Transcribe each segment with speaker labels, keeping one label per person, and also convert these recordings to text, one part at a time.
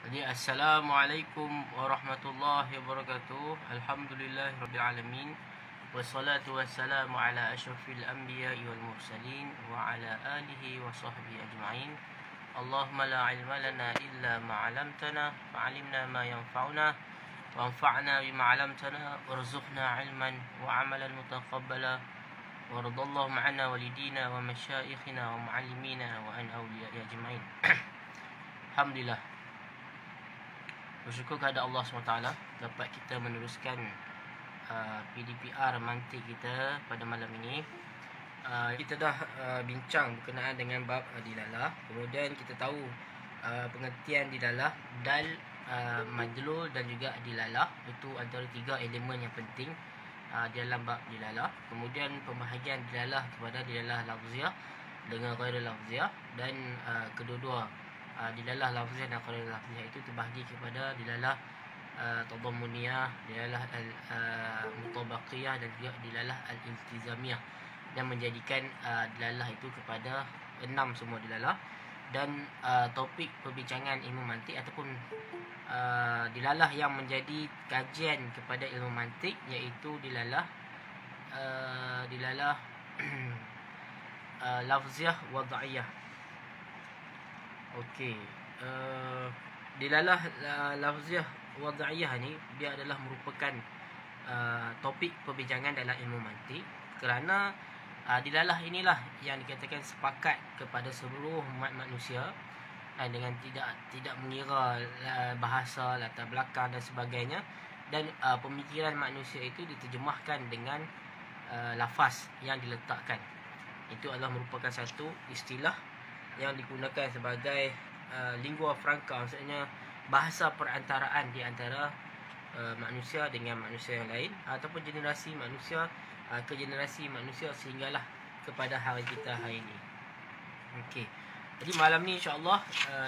Speaker 1: Jadi Assalamualaikum warahmatullahi wabarakatuh. Alhamdulillahirabbil alamin. Wassalatu wassalamu ala asyrafil anbiya'i wal mursalin wa ala alihi wa sahbihi ajma'in. Allahumma la ilma lana illa ma 'allamtana fa'alimna ma yanfa'una wanfa'na bima 'allamtana warzuqna 'ilman wa 'amalan mutaqabbala waradallahu ma'ana walidina wa masyayikhina wa mu'allimina wa an awliya'i ajma'in. Alhamdulillah, bersyukur kepada Allah SWT dapat kita meneruskan PDPR mantik kita pada malam ini. Kita dah bincang berkenaan dengan bab dilalah. Kemudian kita tahu pengertian dilalah, dal, majlul dan juga dilalah. Itu antara tiga elemen yang penting di dalam bab dilalah. Kemudian pembahagian dilalah kepada dilalah lafziah dengan ghairul lafziah, dan kedua-dua dilalah lafziah dan ghairul lafziah itu terbahagi kepada dilalah tadammuniyah, dilalah mutabaqiyah dan juga dilalah al-iltizamiyah, dan menjadikan dilalah itu kepada 6 semua dilalah. Dan topik perbincangan ilmu mantik ataupun dilalah yang menjadi kajian kepada ilmu mantik iaitu dilalah lafziah wad'iyah. Okey, dilalah lafziah wad'iyah ni dia adalah merupakan topik perbincangan dalam ilmu mantik, kerana dilalah inilah yang dikatakan sepakat kepada seluruh umat manusia dengan tidak mengira bahasa, latar belakang dan sebagainya, dan pemikiran manusia itu diterjemahkan dengan lafaz yang diletakkan. Itu adalah merupakan satu istilah yang digunakan sebagai lingua franca, maksudnya bahasa perantaraan di antara manusia dengan manusia yang lain, ataupun generasi manusia ke generasi manusia sehinggalah kepada hari kita hari ini. Okey, jadi malam ni insya-Allah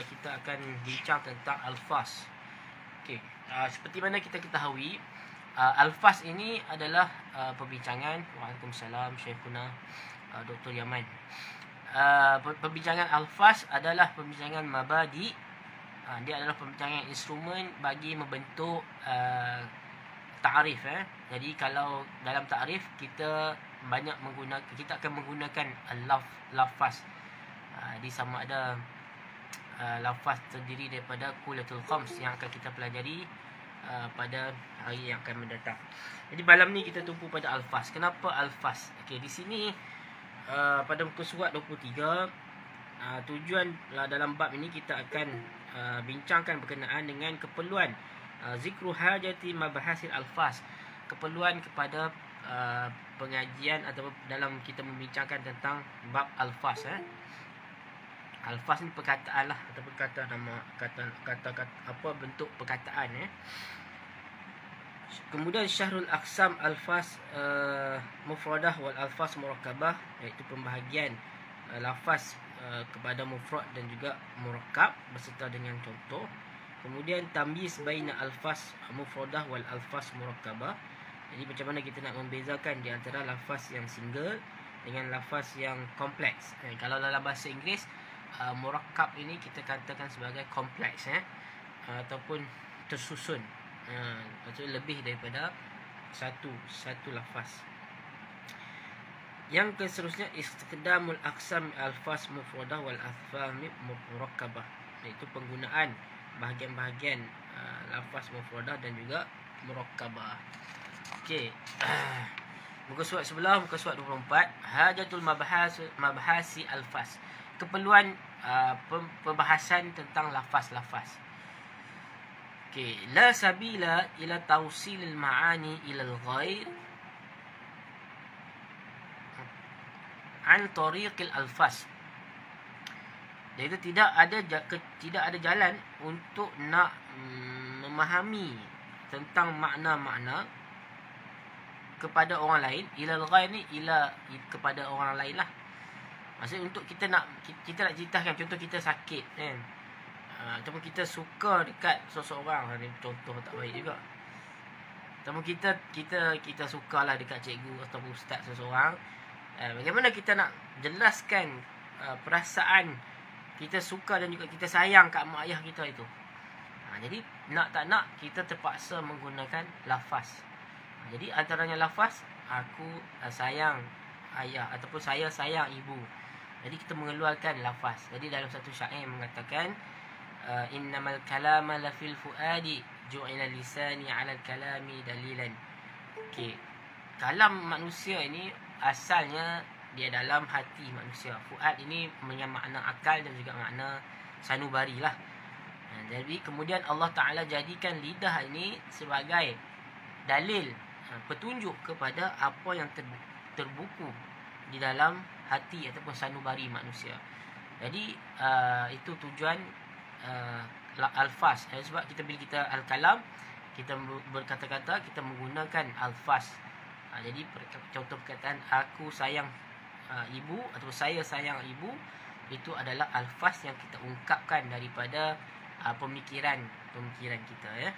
Speaker 1: kita akan bincang tentang alfaz. Okey, seperti mana kita ketahui, alfaz ini adalah perbincangan. Waalaikumsalam Syekhuna Dr. Yaman. Perbincangan alfaz adalah perbincangan mabadi. Dia adalah perbincangan instrumen bagi membentuk ta'rif. Jadi kalau dalam ta'rif kita akan menggunakan lafaz. Di sama ada lafaz terdiri daripada kullatul khams yang akan kita pelajari pada hari yang akan mendatang. Jadi malam ni kita tumpu pada alfaz. Kenapa alfaz? Okey, di sini pada muka surat 23, tujuan dalam bab ini kita akan bincangkan berkenaan dengan keperluan zikru hajati mabahasil alfaz, keperluan kepada pengajian atau dalam kita membincangkan tentang bab alfaz. Alfaz ni perkataan lah, ataupun kata nama kata apa bentuk perkataan. Kemudian syahrul aqsam alfaz mufradah wal alfaz murakkabah, iaitu pembahagian lafaz kepada mufrad dan juga murakkab beserta dengan contoh. Kemudian tamyiz baina alfaz mufradah wal alfaz murakkabah, jadi macam mana kita nak membezakan di antara lafaz yang single dengan lafaz yang kompleks. Kalau dalam bahasa Inggeris, murakkab ini kita katakan sebagai kompleks, ataupun tersusun, maksudnya lebih daripada satu lafaz. Yang seterusnya istiqdamul aqsam alfaz mufradah wal alfaz murakkabah, iaitu penggunaan bahagian-bahagian lafaz mufradah dan juga murakkabah. Okey. Muka surat sebelah, muka surat 24, hajatul mabahasi alfaz, keperluan pembahasan tentang lafaz-lafaz. Okey, la sabila ila tawsilil ma'ani ila al-ghair an tariqil alfaz. Iaitu tidak ada jalan untuk nak memahami tentang makna-makna kepada orang lain. Ila al-ghair ni kepada orang lain lah. Maksudnya untuk kita nak ceritakan, contoh kita sakit kan, ataupun kita suka dekat seseorang, ni contoh tak baik juga. Ataupun kita sukalah dekat cikgu ataupun ustaz seseorang. Bagaimana kita nak jelaskan perasaan kita suka dan juga kita sayang kat mak ayah kita itu? Jadi nak tak nak kita terpaksa menggunakan lafaz. Jadi antaranya lafaz aku sayang ayah ataupun saya sayang ibu. Jadi kita mengeluarkan lafaz. Jadi dalam satu syair mengatakan innamal kalama lafil fuadi ju'ila lisani 'ala al-kalami dalilan. Okey. Kalam manusia ini asalnya dia dalam hati manusia. Fuad ini punya makna akal dan juga makna sanubari lah. Jadi kemudian Allah Ta'ala jadikan lidah ini sebagai dalil, petunjuk kepada apa yang terbuku di dalam hati ataupun sanubari manusia. Jadi itu tujuan alfaz. Sebab bila kita al-kalam, kita berkata-kata, kita menggunakan alfaz. Jadi contoh perkataan aku sayang ibu atau saya sayang ibu, itu adalah alfaz yang kita ungkapkan daripada pemikiran kita, ya.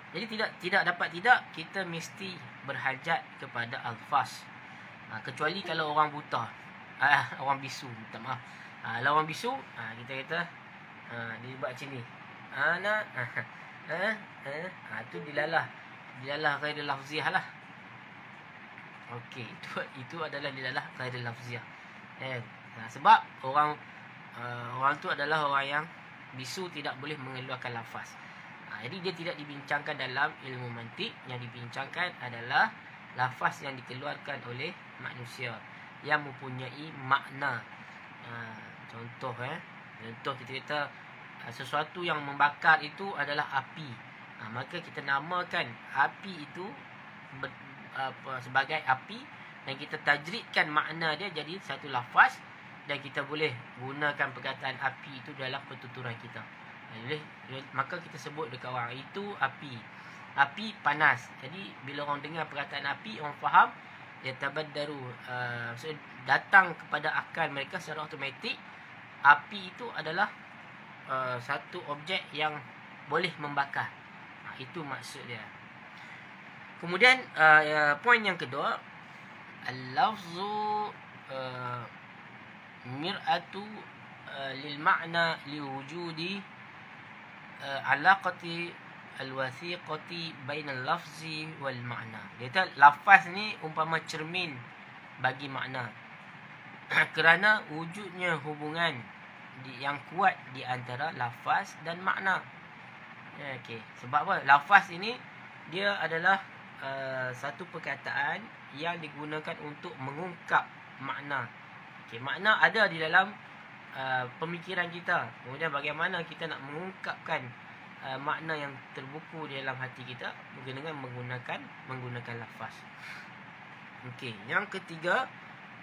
Speaker 1: Jadi tidak dapat tidak kita mesti berhajat kepada alfaz. Kecuali kalau orang buta, orang bisu, minta maaf. Kalau orang bisu, kita kata dia buat macam ni. Nak tu dilalah ghairul lafziah lah. Okey, itu adalah dilalah ghairul lafziah. Sebab orang tu adalah orang yang bisu, tidak boleh mengeluarkan lafaz. Jadi dia tidak dibincangkan dalam ilmu mantik. Yang dibincangkan adalah lafaz yang dikeluarkan oleh manusia yang mempunyai makna. Contoh kita kata sesuatu yang membakar itu adalah api. Maka kita namakan api itu sebagai api, dan kita tajridkan makna dia jadi satu lafaz, dan kita boleh gunakan perkataan api itu dalam pertuturan kita. Maka kita sebut dekat orang itu api panas. Jadi bila orang dengar perkataan api, orang faham, dia tabaddaru, datang kepada akal mereka secara automatik api itu adalah satu objek yang boleh membakar. Itu maksud dia. Kemudian poin yang kedua, al-lafzu mir'atu lil ma'na li wujudi alaqati al-wathiqati bainal lafzi wal ma'na. Dia kata lafaz ni umpama cermin bagi makna. Kerana wujudnya hubungan yang kuat di antara lafaz dan makna. Okey, sebab apa? Lafaz ini dia adalah satu perkataan yang digunakan untuk mengungkap makna. Okey, makna ada di dalam pemikiran kita. Kemudian bagaimana kita nak mengungkapkan makna yang terbuku di dalam hati kita dengan menggunakan lafaz. Okey, yang ketiga,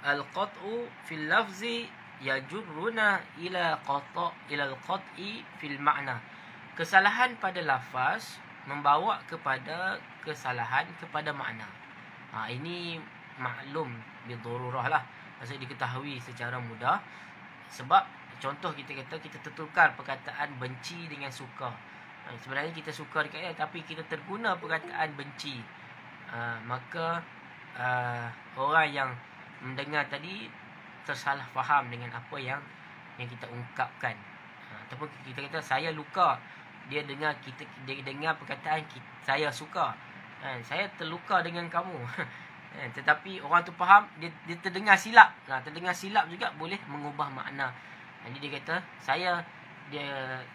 Speaker 1: al-qat'u fil lafzi yajurruna ila al-qat'i fil ma'na. Kesalahan pada lafaz membawa kepada kesalahan kepada makna. Ini maklum bidururah lah. Maksudnya diketahui secara mudah. Sebab contoh kita kata kita tertukar perkataan benci dengan suka. Sebenarnya kita suka dekat dia, tapi kita terguna perkataan benci. Maka orang yang mendengar tadi tersalah faham dengan apa yang kita ungkapkan. Ataupun kita kata saya luka, dia dengar perkataan saya suka. Saya terluka dengan kamu. Tetapi orang tu faham, dia terdengar silap. Terdengar silap juga boleh mengubah makna. Jadi dia kata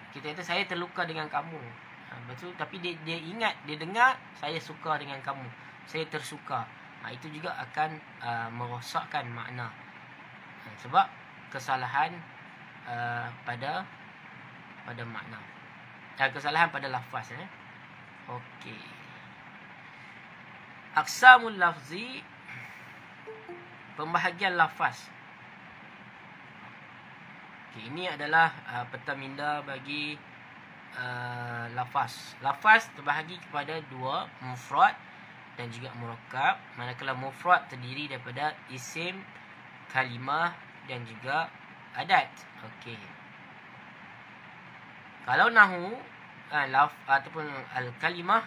Speaker 1: kita kata saya terluka dengan kamu. Betul, tapi dia ingat, dia dengar saya suka dengan kamu, saya tersuka. Itu juga akan merosakkan makna. Sebab kesalahan pada makna. Kesalahan pada lafaz. Okey. Aqsamul lafzi, pembahagian lafaz. Okay, ini adalah petaminda bagi lafaz. Lafaz terbahagi kepada dua, mufrad dan juga murakkab. Manakala mufrad terdiri daripada isim, kalimah dan juga adat. Okey. Kalau nahu ataupun al-kalimah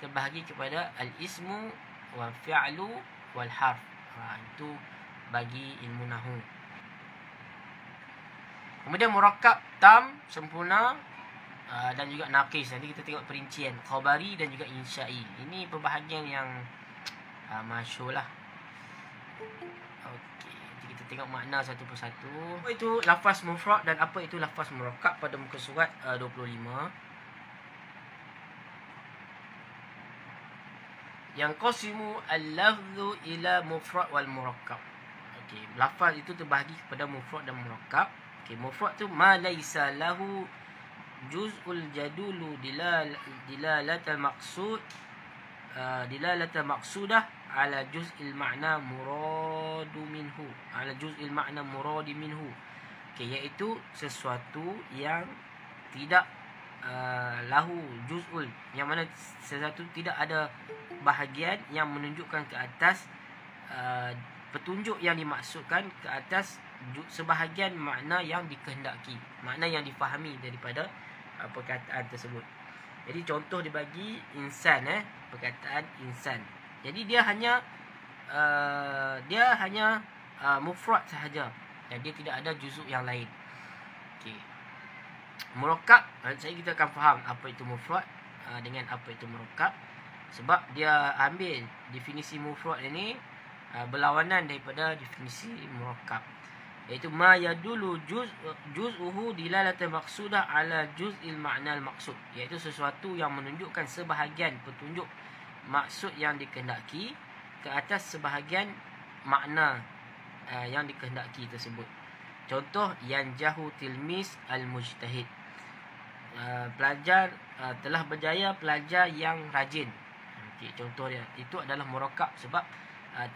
Speaker 1: terbahagi kepada al-ismu wal fi'lu wal harf. Itu bagi ilmu nahu. Kemudian murakkab tam, sempurna, dan juga naqis. Nanti kita tengok perincian khabari dan juga insya'i. Ini pembahagian yang masyhur lah. Okey, nanti kita tengok makna satu persatu. Apa itu lafaz mufrad dan apa itu lafaz murakkab pada muka surat 25. Yang qasimu al-lafzu ila mufrad wal murakkab. Okey, lafaz itu terbahagi kepada mufrad dan murakkab. Okey, mufrad tu ma laisa lahu juz'ul jadulu dilalatal maqsud dilalatal maqsudah ala juz'il ma'na muradu minhu, ala juz'il ma'na muradi minhu. Okey, iaitu sesuatu yang tidak lahu juz'ul, yang mana sesuatu tidak ada bahagian yang menunjukkan ke atas petunjuk yang dimaksudkan ke atas sebahagian makna yang dikehendaki, makna yang difahami daripada perkataan tersebut. Jadi contoh dibagi insan, perkataan insan. Jadi dia hanya mufrad sahaja dan dia tidak ada juzuk yang lain. Okey. Murakkab, saya kita akan faham apa itu mufrad dengan apa itu murakkab, sebab dia ambil definisi mufrad ini berlawanan daripada definisi murakkab, iaitu ma yadulu juz'uhu dilalatan maqsudah ala juz'il ma'nal maqsud, iaitu sesuatu yang menunjukkan sebahagian petunjuk maksud yang dikehendaki ke atas sebahagian makna yang dikehendaki tersebut. Contoh, yanjahu tilmis al-mujtahid, pelajar telah berjaya pelajar yang rajin. Okey, contoh dia itu adalah murakkab sebab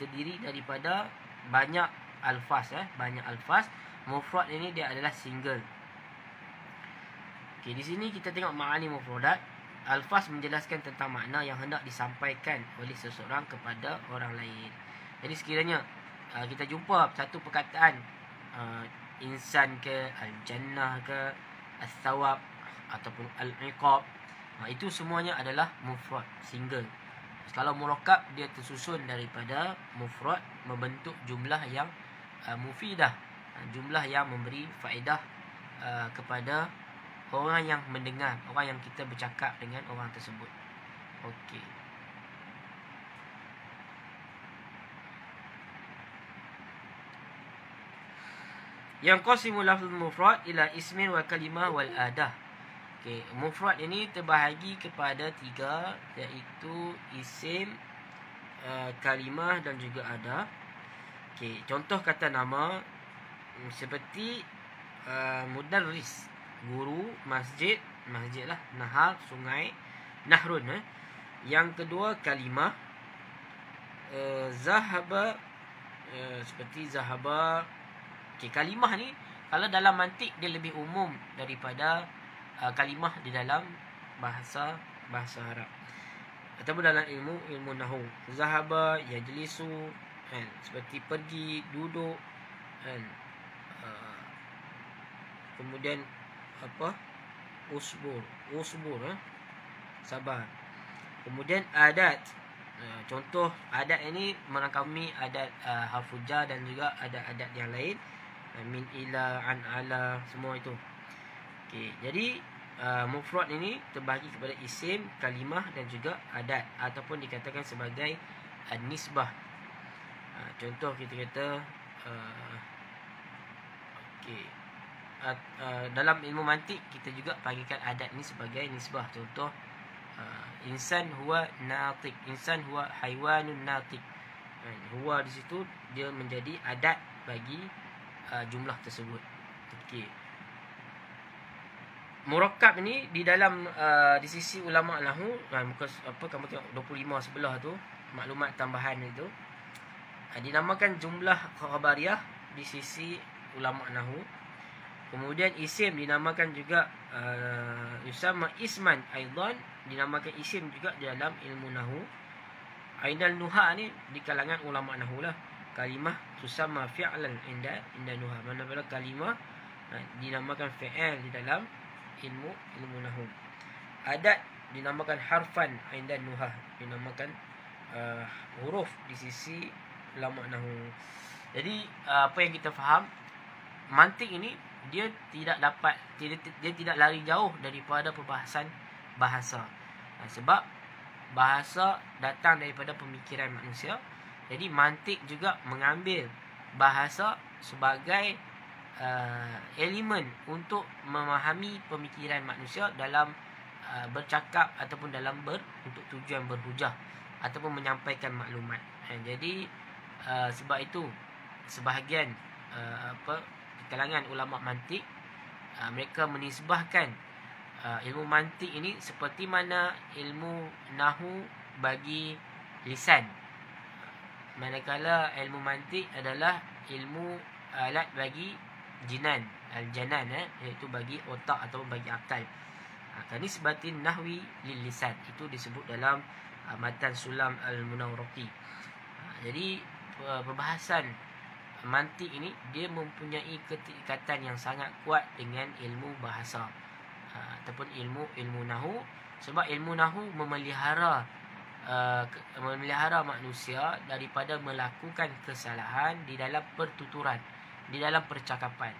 Speaker 1: terdiri daripada banyak alfaz, banyak alfaz. Mufrad ini dia adalah single. Okey, di sini kita tengok ma'ani mufradat. Alfaz menjelaskan tentang makna yang hendak disampaikan oleh seseorang kepada orang lain. Jadi sekiranya kita jumpa satu perkataan insan ke, al-jannah ke, al-thawab ataupun al-iqab, itu semuanya adalah mufrad, single. Kalau murakkab, dia tersusun daripada mufrad membentuk jumlah yang mufidah, jumlah yang memberi faedah kepada orang yang mendengar, orang yang kita bercakap dengan orang tersebut. Okey. Yang qasimul lafzul mufrad ila ismin wa kalimah wal adah. Okey, mufrad ini terbahagi kepada 3, iaitu isim, kalimah dan juga adah. Okey, contoh kata nama seperti mudarris, guru, masjid, masjid lah, nahar, sungai, nahrun. Yang kedua kalimah, zahaba, seperti zahaba. Okey, kalimah ni kalau dalam mantik dia lebih umum daripada kalimah di dalam bahasa Arab ataupun dalam ilmu nahwu. Zahaba yajlisu, seperti pergi, duduk, kemudian apa, usbur, sabar. Kemudian adat, contoh adat ini merangkumi adat harfu jar dan juga adat yang lain, min, ila, an, ala, semua itu. Okey, jadi mufrad ini terbahagi kepada isim, kalimah dan juga adat, ataupun dikatakan sebagai nisbah. Contoh kita kata okey, dalam ilmu mantik kita juga panggilkan adat ni sebagai nisbah. Contoh, insan huwa natiq, insan huwa haiwanun natiq. Huwa di situ dia menjadi adat bagi jumlah tersebut. Okey. Murakkab ni di dalam di sisi ulama nahwu, muka apa kamu tengok 25 sebelah tu, maklumat tambahan itu, dinamakan jumlah khabariyah di sisi ulama nahwu. Kemudian isim dinamakan juga yusamma isman aidan, dinamakan isim juga di dalam ilmu nahwu. Ainal nuha ni di kalangan ulama nahwu lah. Kalimah tusamma fi'lan inda nuha. Manakala kalimah dinamakan fi'il di dalam ilmu nahwu. Adat dinamakan harfan inda nuha, dinamakan huruf di sisi ulama nahwu. Jadi apa yang kita faham, mantik ini dia tidak dapat, dia tidak lari jauh daripada perbahasan bahasa. Sebab bahasa datang daripada pemikiran manusia. Jadi mantik juga mengambil bahasa sebagai elemen untuk memahami pemikiran manusia dalam bercakap ataupun dalam untuk tujuan berhujah ataupun menyampaikan maklumat. Jadi sebab itu sebahagian di kalangan ulama mantik mereka menisbahkan ilmu mantik ini seperti mana ilmu nahu bagi lisan, manakala ilmu mantik adalah ilmu alat bagi jinan, al-janan, iaitu bagi otak atau bagi akal. Kanisbatin nahwi lil lisan, itu disebut dalam matan Sulam al-Munawwaraqi. Jadi perbahasan mantik ini dia mempunyai keterikatan yang sangat kuat dengan ilmu bahasa ataupun ilmu nahu, sebab ilmu nahu memelihara manusia daripada melakukan kesalahan di dalam pertuturan, di dalam percakapan.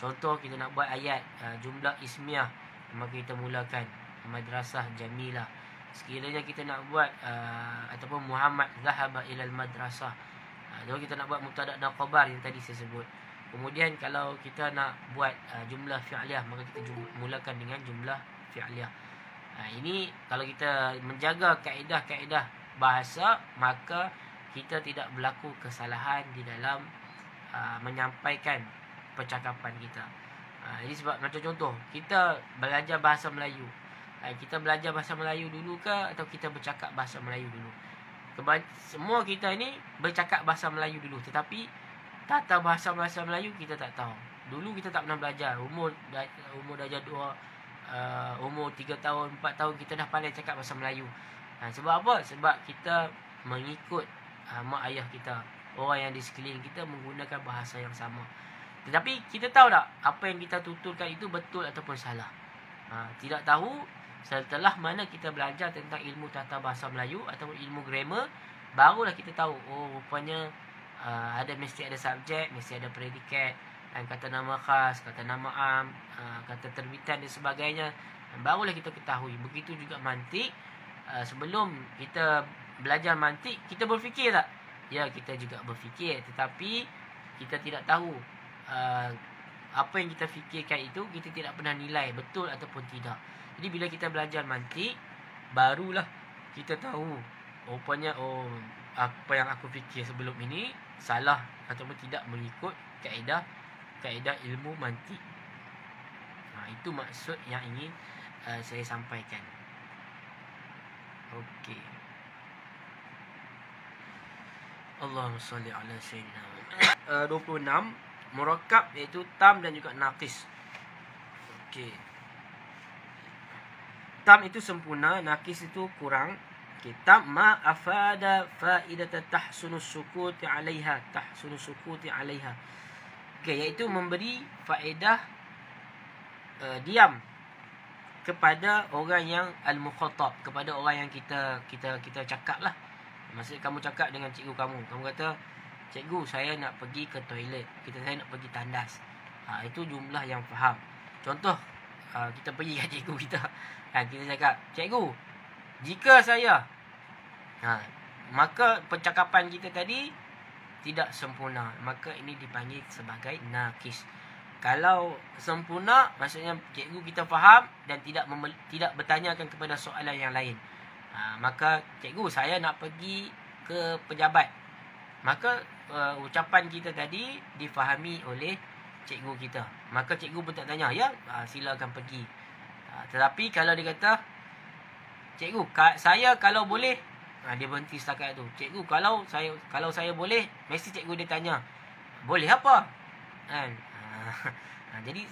Speaker 1: Contoh, kita nak buat ayat jumlah ismiyah, maka kita mulakan madrasah jamilah. Sekiranya kita nak buat ataupun Muhammad zahaba ilal madrasah, kalau kita nak buat mubtada dan khabar yang tadi saya sebut. Kemudian kalau kita nak buat jumlah fi'liyah, maka kita mulakan dengan jumlah fi'liyah. Ini kalau kita menjaga kaedah-kaedah bahasa, maka kita tidak berlaku kesalahan di dalam menyampaikan percakapan kita. Jadi sebab macam contoh, kita belajar bahasa Melayu. Kita belajar bahasa Melayu dulu ke atau kita bercakap bahasa Melayu dulu? Semua kita ni bercakap bahasa Melayu dulu, tetapi tata bahasa Melayu kita tak tahu. Dulu kita tak pernah belajar. Umur darjah 2, umur 3 tahun, 4 tahun kita dah pandai cakap bahasa Melayu. Sebab apa? Sebab kita mengikut mak ayah kita, orang yang di sekeliling kita menggunakan bahasa yang sama. Tetapi kita tahu tak apa yang kita tuturkan itu betul ataupun salah? Tidak tahu. Setelah mana kita belajar tentang ilmu tata bahasa Melayu ataupun ilmu grammar, barulah kita tahu, oh rupanya mesti ada subjek, mesti ada predikat, dan kata nama khas, kata nama am, kata terbitan dan sebagainya. Barulah kita ketahui. Begitu juga mantik. Sebelum kita belajar mantik, kita berfikir tak? Ya, kita juga berfikir, tetapi kita tidak tahu apa yang kita fikirkan itu, kita tidak pernah nilai betul ataupun tidak. Jadi bila kita belajar mantik, barulah kita tahu rupanya apa yang aku fikir sebelum ini salah ataupun tidak mengikut kaedah ilmu mantik. Itu maksud yang ingin saya sampaikan. Okey. Allahumma salli ala sayyidina 26, murakkab iaitu tam dan juga naqis. Okey. Tam itu sempurna, naqis itu kurang. Tam ma afada faidata tahsunus sukuti 'alaiha, Okey, iaitu memberi faedah diam kepada orang yang al-mukhatab, kepada orang yang kita cakap lah. Maksud kamu cakap dengan cikgu kamu kata, cikgu saya nak pergi ke toilet, saya nak pergi tandas. Itu jumlah yang faham. Contoh, kita pergi ke cikgu kita, kita cakap, cikgu, jika saya, maka percakapan kita tadi tidak sempurna, maka ini dipanggil sebagai naqis. Kalau sempurna, maksudnya cikgu kita faham dan tidak bertanyakan kepada soalan yang lain. Maka cikgu, saya nak pergi ke pejabat. Maka ucapan kita tadi difahami oleh cikgu kita. Maka cikgu pun tak tanya, ya, silakan pergi. Tetapi kalau dia kata, cikgu, saya kalau boleh, dia berhenti setakat tu. Cikgu, kalau saya boleh, mesti cikgu dia tanya, boleh apa? Jadi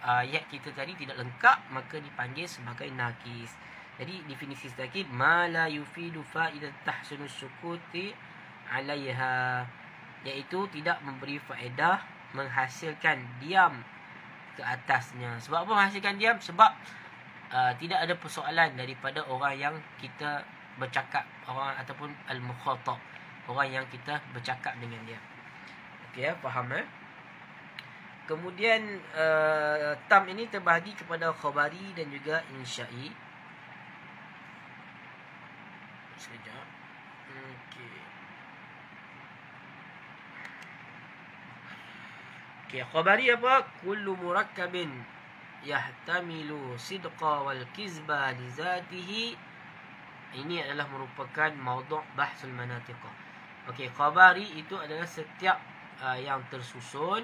Speaker 1: ayat kita tadi tidak lengkap, maka dipanggil sebagai naqis. Jadi definisi sedikit, ma la yufidu fa'idat tahsunus sukuti 'alaiha, iaitu tidak memberi faedah menghasilkan diam ke atasnya. Sebab apa menghasilkan diam? Sebab tidak ada persoalan daripada orang yang kita bercakap, orang ataupun al-mukhatab, orang yang kita bercakap dengan dia. Okey, faham Kemudian tam ini terbahagi kepada khabari dan juga insya'i. Sekejap. Okey. Okey, khabari apa? Kullu murakkabin yahtamilu sidqa wal kizba li zatihi. Ini adalah merupakan maudhu' bahsul manatiqah. Okey, khabari itu adalah setiap yang tersusun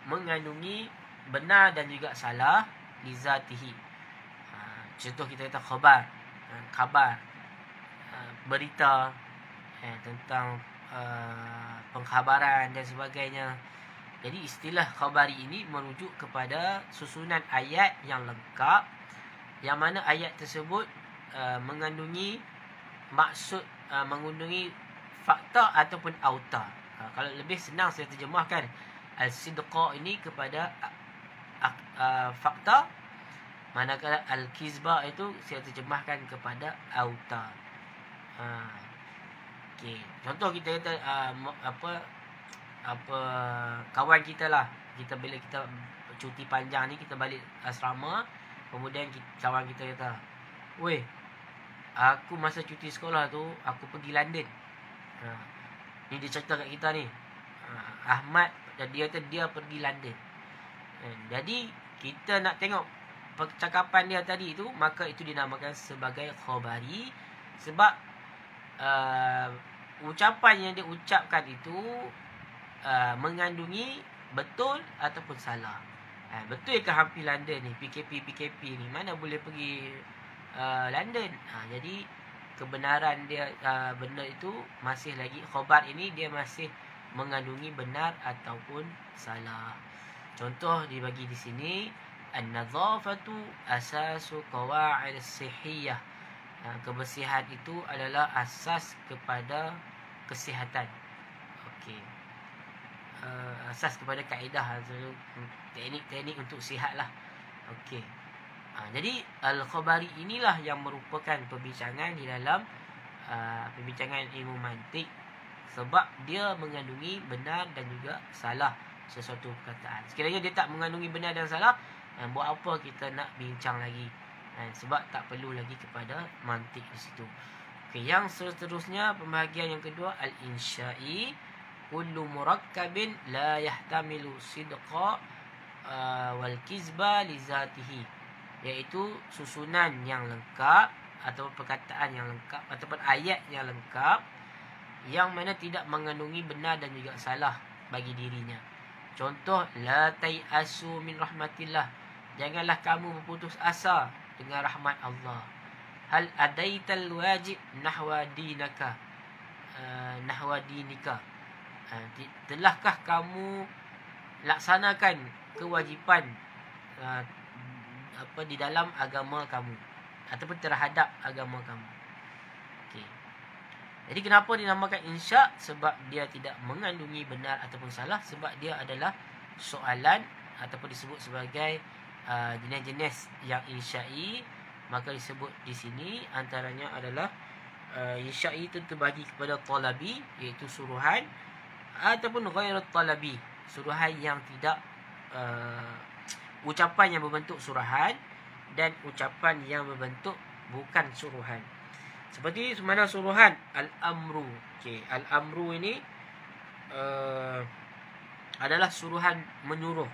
Speaker 1: mengandungi benar dan juga salah li zatihi. Contoh kita kata khabar, berita tentang pengkhabaran dan sebagainya. Jadi istilah khabari ini merujuk kepada susunan ayat yang lengkap, yang mana ayat tersebut mengandungi maksud, mengandungi fakta ataupun auta. Kalau lebih senang saya terjemahkan al-sidqa ini kepada fakta, manakala al-kizba itu saya terjemahkan kepada auta. Okey, contoh kita kata kawan kita lah, bila kita cuti panjang ni, kita balik asrama, kemudian kawan kita kata, "Weh, aku masa cuti sekolah tu aku pergi London." Ni dia cerita kat kita ni. Ahmad dia kata dia pergi London. Jadi kita nak tengok percakapan dia tadi tu, maka itu dinamakan sebagai khabari. Sebab ucapan yang dia ucapkan itu mengandungi betul ataupun salah. Betul ke hampir London ni, PKP ni, mana boleh pergi London. Jadi kebenaran dia, benda itu masih lagi, khabar ini dia masih mengandungi benar ataupun salah. Contoh dibagi di sini, an-nadhafatu asasu qawa'id as-sihhiyah. Kebersihan itu adalah asas kepada kesihatan. Okey. Asas kepada kaedah, teknik-teknik untuk sihat lah. Okey. Jadi al-khabari inilah yang merupakan perbincangan di dalam perbincangan ilmu mantik, sebab dia mengandungi benar dan juga salah sesuatu perkataan. Sekiranya dia tak mengandungi benar dan salah, buat apa kita nak bincang lagi? Sebab tak perlu lagi kepada mantik di situ. Okey, yang seterusnya, pembahagian yang kedua, al-insya'i. Kullu murakkabin la yahtamilu sidqa wal kizba li zatihi, iaitu susunan yang lengkap atau perkataan yang lengkap ataupun ayat yang lengkap yang mana tidak mengandungi benar dan juga salah bagi dirinya. Contoh, la tai'asu min rahmatillah, janganlah kamu berputus asa dengan rahmat Allah. Hal adaital wajib nahwa dinika, telahkah kamu laksanakan kewajipan di dalam agama kamu ataupun terhadap agama kamu. Okey. Jadi kenapa dinamakan insya? Sebab dia tidak mengandungi benar ataupun salah, sebab dia adalah soalan ataupun disebut sebagai jenis-jenis yang insya'i. Maka disebut di sini antaranya adalah insya'i itu terbagi kepada talabi, iaitu suruhan, ataupun ghairat talabi, suruhan yang tidak ucapan yang berbentuk suruhan, dan ucapan yang berbentuk bukan suruhan. Seperti mana suruhan al-amru. Okey, al-amru ini adalah suruhan menyuruh.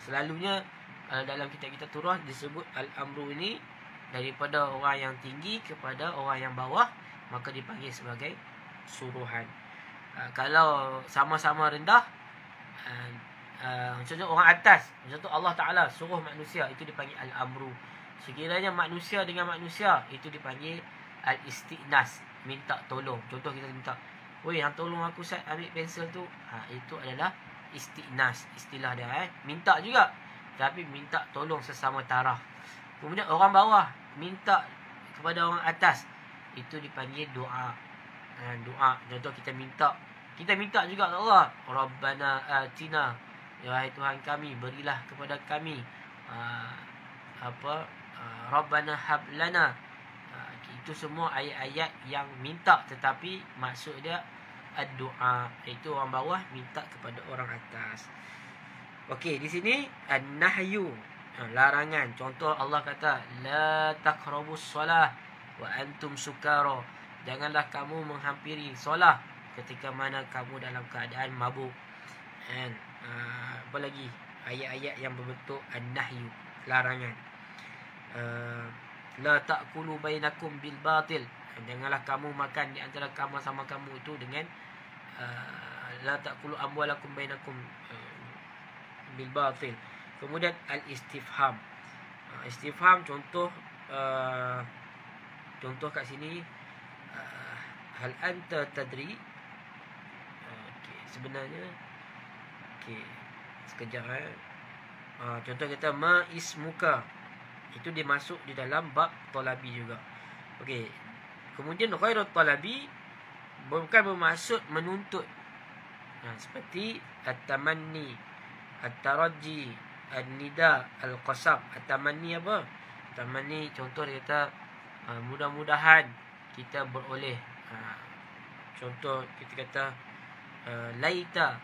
Speaker 1: Selalunya dalam kitab-kitab turah disebut al-amru ini daripada orang yang tinggi kepada orang yang bawah, maka dipanggil sebagai suruhan. Kalau sama-sama rendah, contoh orang atas, contoh Allah Ta'ala suruh manusia, itu dipanggil al-amru. Sekiranya manusia dengan manusia, itu dipanggil al-isti'nas, minta tolong. Contoh kita minta, "Weh, hang tolong aku Ustaz ambil pensel tu." Itu adalah isti'nas, istilah dia. Minta juga, tapi minta tolong sesama taraf. Kemudian orang bawah minta kepada orang atas, itu dipanggil doa. Doa, contoh kita minta juga kepada Allah, Rabbana atina, ya wahai Tuhan kami, berilah kepada kami Rabbana hablana. Itu semua ayat-ayat yang minta, tetapi maksud dia ad-doa, iaitu orang bawah minta kepada orang atas. Okey, di sini an-nahyu, larangan. Contoh Allah kata la taqrabus solah wa antum sukara. Janganlah kamu menghampiri solah ketika mana kamu dalam keadaan mabuk. And apa lagi? Ayat-ayat yang berbentuk an-nahyu, larangan. La ta'kulu bainakum bil batil. Janganlah kamu makan di antara kamu sama kamu itu dengan la ta'kulu amwalakum bainakum bil batil. Kemudian al-istifham. Istifham contoh contoh kat sini hal anta tadri. Okey, sebenarnya okey, sekejap contoh kata ma ismuka. Itu dia masuk di dalam bab talabi juga. Okey. Kemudian ghairat talabi bukan bermaksud menuntut. Seperti at-tamanni, at-taraji, an-nida, al-qasam. At-tamanni apa? Tamanni contoh dia kata mudah-mudahan kita beroleh. Contoh kita kata laita,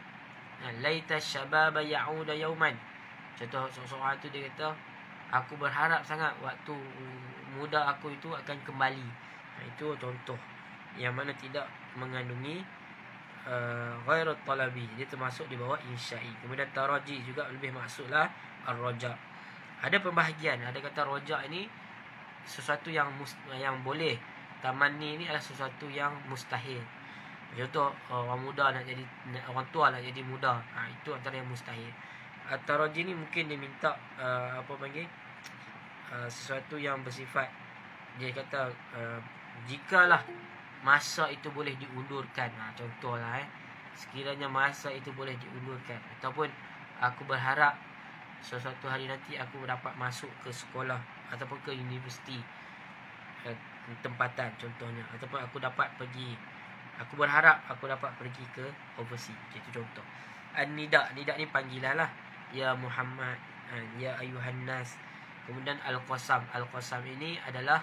Speaker 1: laita syababa ya'uda yauman. Contoh seorang tu dia kata aku berharap sangat waktu muda aku itu akan kembali. Itu contoh yang mana tidak mengandungi ghairat talabi. Dia termasuk di bawah insya'i. Kemudian taraji juga lebih maksudlah ar-raja. Ada pembahagian. Ada kata raja ini sesuatu yang boleh. Tamanni ni adalah sesuatu yang mustahil. Contoh orang muda nak jadi, orang tua nak jadi muda. Itu antara yang mustahil. Taraji ni mungkin dia minta apa panggil sesuatu yang bersifat, dia kata jikalah masa itu boleh diundurkan. Contohlah sekiranya masa itu boleh diundurkan, ataupun aku berharap sesuatu hari nanti aku dapat masuk ke sekolah ataupun ke universiti tempatan contohnya, ataupun aku dapat pergi, aku berharap aku dapat pergi ke overseas. Itu contoh. An-nida, nida ni panggilan lah. Ya Muhammad, ya ayuhan nas. Kemudian al-qasam, al-qasam ini adalah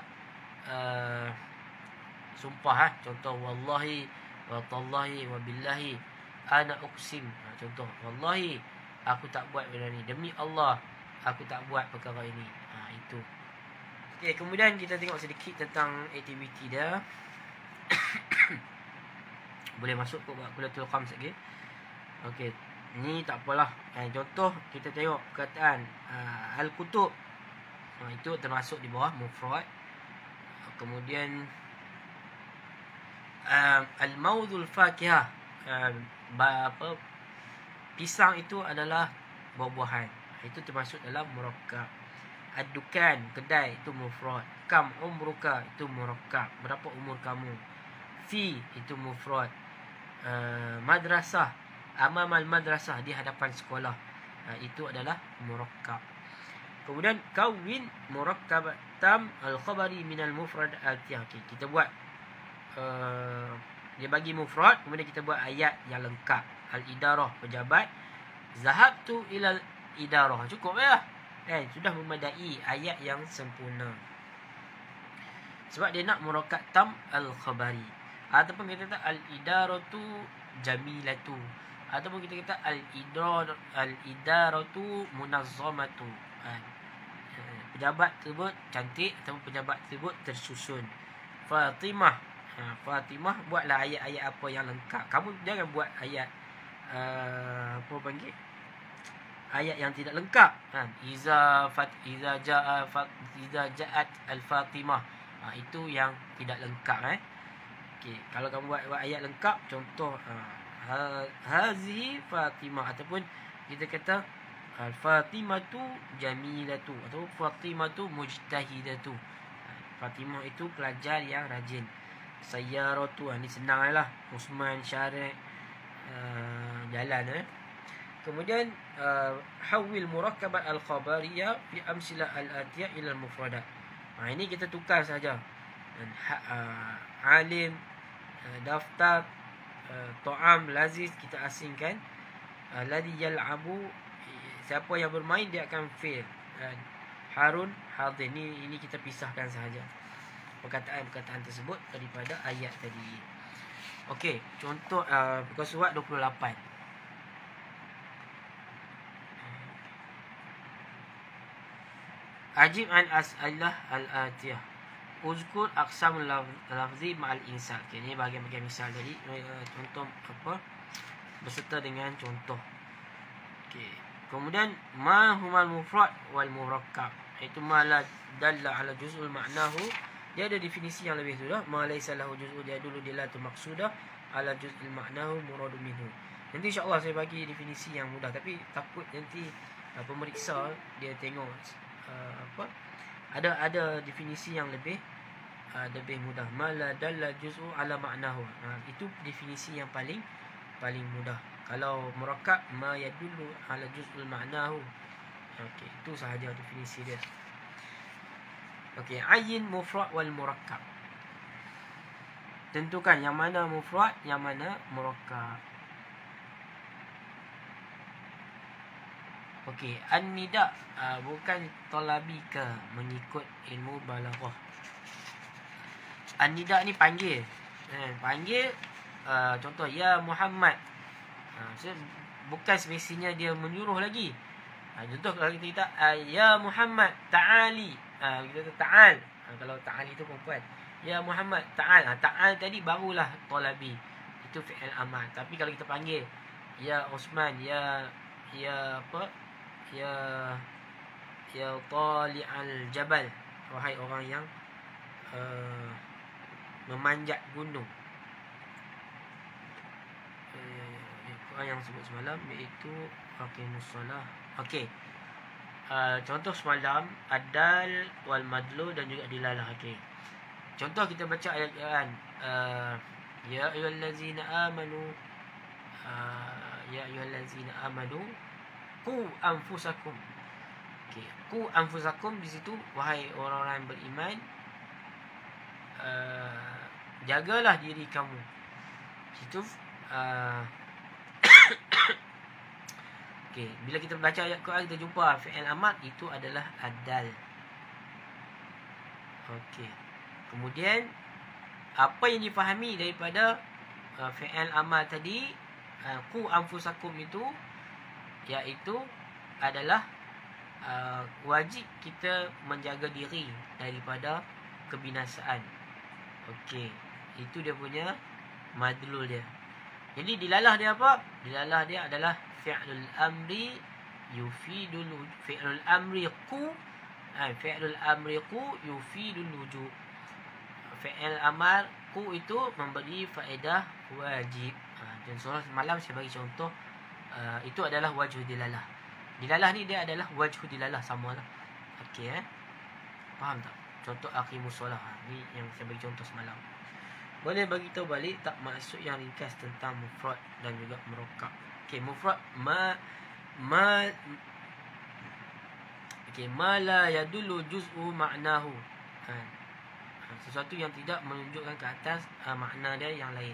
Speaker 1: sumpah. Contoh wallahi wa tallahi wa billahi ana uqsim. Contoh wallahi aku tak buat benda ni, demi Allah aku tak buat perkara ini. Itu. Okey, kemudian kita tengok sedikit tentang aktiviti dia. Boleh masuk ke Qulatul Khams lagi. Okey, ni tak apalah. Contoh kita tengok perkataan al-kutub. Itu termasuk di bawah mufrad. Kemudian al-maudhul fakihah, pisang itu adalah buah-buahan. Itu termasuk dalam murakkab. Ad-dukan, kedai, itu mufrad. Kam umruka, itu murakkab. Berapa umur kamu? Fi, itu mufrad. Madrasah, amamal madrasah, di hadapan sekolah. Itu adalah murakkab. Kemudian kawin murakkab tam al-khabari minal mufrad al-tiyah. Kita buat dia bagi mufrad, kemudian kita buat ayat yang lengkap. Al-idarah, pejabat. Zahabtu ilal idarah. Cukup ya. Sudah memadai ayat yang sempurna. Sebab dia nak murakkab tam al-khabari. Ataupun kita kata al-idaratu jamilatu. Ataupun kita kata al-idaratu munazzamatu. Pejabat tersebut cantik ataupun pejabat tersebut tersusun. Fatimah, Fatimah, buatlah ayat-ayat apa yang lengkap. Kamu jangan buat ayat apa panggil, ayat yang tidak lengkap. Iza ja'at al-Fatimah. Itu yang tidak lengkap. Okey, kalau kamu buat ayat lengkap, contoh hazihi Fatimah, ataupun kita kata Fatimatu jamilatu, atau Fatimatu mujtahidatu. Fatimah itu pelajar yang rajin. Sayyaratu, ni senang lah. Usman, Syarif, jalan. Kemudian hawil murakkabat al-khabariyah fi amsilah al-atiyah ila al-mufradat. Ini kita tukar saja. Alim, daftar, ta'am, laziz kita asingkan. Alladhi yal'abu, siapa yang bermain dia akan fail. Harun hadir. Ini kita pisahkan sahaja perkataan-perkataan tersebut daripada ayat tadi. Okey, contoh muka surat 28. Ajib an as'alah al-atiyah. Uzkur aqsam lafzi ma'al insal. Okay, ni bahagian-bahagian misal tadi. Contoh apa? Berserta dengan contoh. Okay. Kemudian ma humal mufrad wal murakkab. Itu ma la dalla ala juz'ul ma'nahu. Dia ada definisi yang lebih tu dah. Ma laysa lahu juz'u dia dulu dilatu maqsudah ala juz'il ma'nahu muradu minhu. Nanti insya-Allah saya bagi definisi yang mudah, tapi takut nanti pemeriksa dia tengok ada definisi yang lebih mudah. Ma la dalla juz'u ala ma'nahu. Itu definisi yang paling mudah. Kalau murakkab ma yadullu ala juz'ul ma'nahu. Okey, itu sahaja definisi dia. Okey, ayyin mufrad wal murakkab. Tentukan yang mana mufrad, yang mana murakkab. Okey, an-nida bukan talabi ke mengikut ilmu balaghah. An-nida ni panggil. Panggil contoh ya Muhammad. So, bukan semestinya dia menyuruh lagi. Contoh kalau kita ya Muhammad ta'ali. Kita kata ta'al. Kalau ta'ali tu perempuan. Ya Muhammad ta'al. Ta'al tadi barulah talabi. Itu fi'il amar. Tapi kalau kita panggil ya Osman, ya apa? Ya tali'al jabal, wahai orang yang memanjat gunung. Quran yang sebut semalam iaitu aqimus solah. Okey. Contoh semalam adal wal madlu dan juga dilalah. Okey. Contoh kita baca ayat Quran. Ya ayyuhallazina amanu qu anfusakum. Okey, qu anfusakum di situ wahai orang-orang yang beriman, jagalah diri kamu. Situ okey, bila kita baca ayat Quran kita jumpa fi'il amar itu adalah adal. Okey. Kemudian apa yang difahami daripada fi'il amar tadi, qu anfusakum itu, iaitu adalah wajib kita menjaga diri daripada kebinasaan. Okey, itu dia punya madlul dia. Jadi dilalah dia apa? Dilalah dia adalah fi'lul amri yufidul fi'lul amri qu fi'lul amri qu yufidul wujub. Fi'il amar qu itu memberi faedah wajib. Dan soal malam saya bagi contoh. Itu adalah wajhu dilalah. Dilalah ni dia adalah wajhu dilalah, samalah. Okey, faham tak? Contoh aqimus solah. Ni yang saya bagi contoh semalam. Boleh bagi tahu balik tak maksud yang ringkas tentang mufrad dan juga murakkab. Okey, mufrad ma la yadullu juz'u ma'nahu. Sesuatu yang tidak menunjukkan ke atas makna dia yang lain.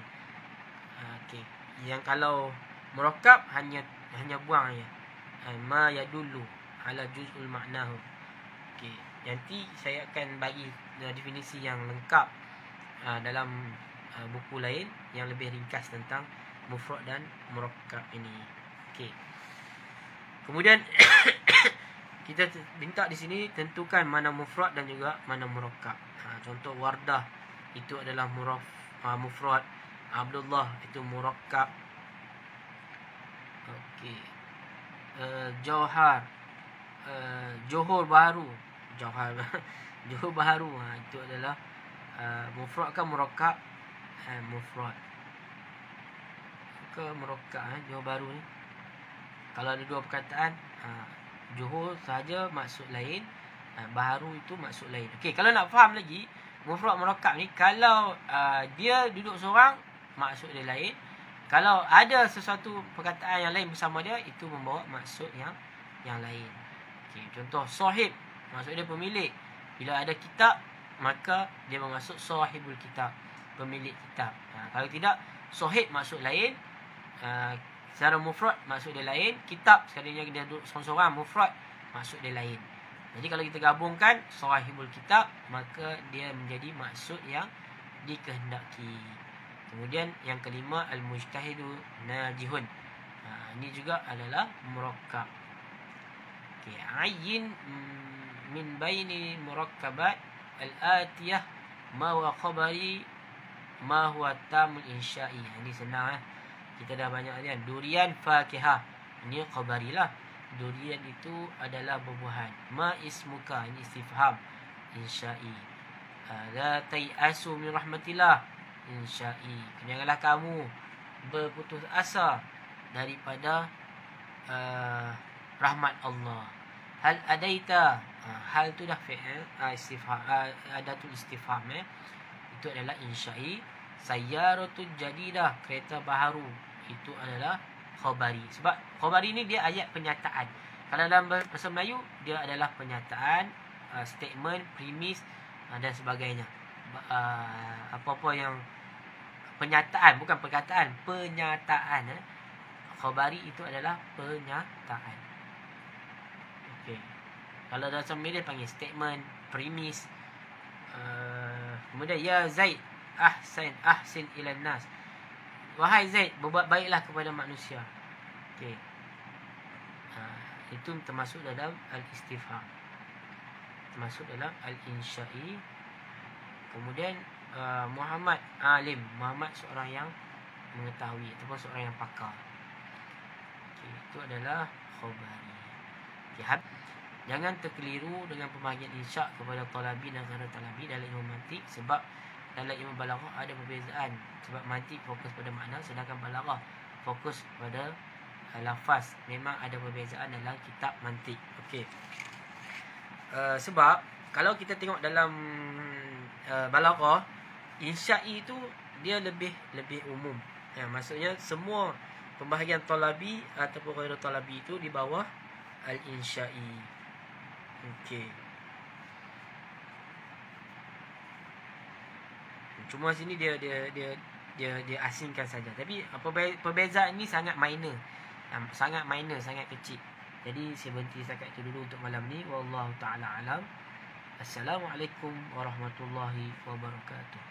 Speaker 1: Okey, yang kalau murakkab hanya buang je. Ma yadullu ala juz'ul ma'nahu. Okey, nanti saya akan bagi definisi yang lengkap dalam buku lain yang lebih ringkas tentang mufrad dan murakkab ini. Okey. Kemudian kita minta di sini tentukan mana mufrad dan juga mana murakkab. Contoh Wardah itu adalah mufrad, Abdullah itu murakkab. Okey. Johor baru. Johor baru itu adalah mufrad ke murakkab? Mufrad ke murakkab Johor baru ni. Kalau ada dua perkataan, Johor sahaja maksud lain, baru itu maksud lain. Okey, kalau nak faham lagi mufrad murakkab ni, kalau dia duduk seorang maksud dia lain. Kalau ada sesuatu perkataan yang lain bersama dia, itu membawa maksud yang lain. Okay, contoh sahib, maksud dia pemilik. Bila ada kitab, maka dia bermaksud sahibul kitab, pemilik kitab. Kalau tidak, sahib maksud lain, secara mufrad maksud dia lain. Kitab sekalinya dia duduk seorang-seorang, mufrad maksud dia lain. Jadi kalau kita gabungkan sahibul kitab, maka dia menjadi maksud yang dikehendaki. Kemudian yang kelima, al-mujtahidu najihun. Ini juga adalah murakkab. Okey, ayyin min baini murakkabat al-atiyah ma huwa khabari ma huwa tamul insya'i. Ini senang kita dah banyak kan. Durian fakihah, ini khabari lah. Durian itu adalah buah-buahan. Ma ismuka, ini istifham insya'i. La tai'asu min rahmatillah, insya'i. Janganlah kamu berputus asa daripada rahmat Allah. Hal adaita, hal tu dah fi'il, istifham, adatul istifham, itu adalah insya'i. Sayyaratul jadidah, kereta baharu, itu adalah khabari. Sebab khabari ni dia ayat penyataan. Kalau dalam bahasa Melayu dia adalah penyataan, statement, premis dan sebagainya. Apa-apa yang penyataan, bukan perkataan, penyataan. Khabari itu adalah penyataan. Okey. Kalau dalam bahasa Melayu dia panggil statement, premis. Kemudian ya Zaid ahsin ilan nas. Wahai Zaid, berbuat baiklah kepada manusia. Okey. Itu termasuk dalam al-istifham. Termasuk dalam al-insya'i. Kemudian Muhammad alim. Muhammad seorang yang mengetahui ataupun seorang yang pakar. Okey, itu adalah khabari. Okey, jangan terkeliru dengan pembahagian insya' kepada talabi dan ghairi talabi dalam ilmu mantik. Sebab dalam ilmu balaghah ada perbezaan. Sebab mantik fokus pada makna, sedangkan balaghah fokus pada lafaz. Memang ada perbezaan dalam kitab mantik. Okey. Sebab kalau kita tengok dalam balaghah, insya'i itu dia lebih umum. Ya, maksudnya semua pembahagian talabi ataupun ghairi talabi itu di bawah al-insya'i. Okey. Cuma sini dia asingkan saja. Tapi perbezaan ni sangat minor. Sangat kecil. Jadi saya berhenti setakat itu dulu untuk malam ni. Wallahu taala alam. Assalamualaikum warahmatullahi wabarakatuh.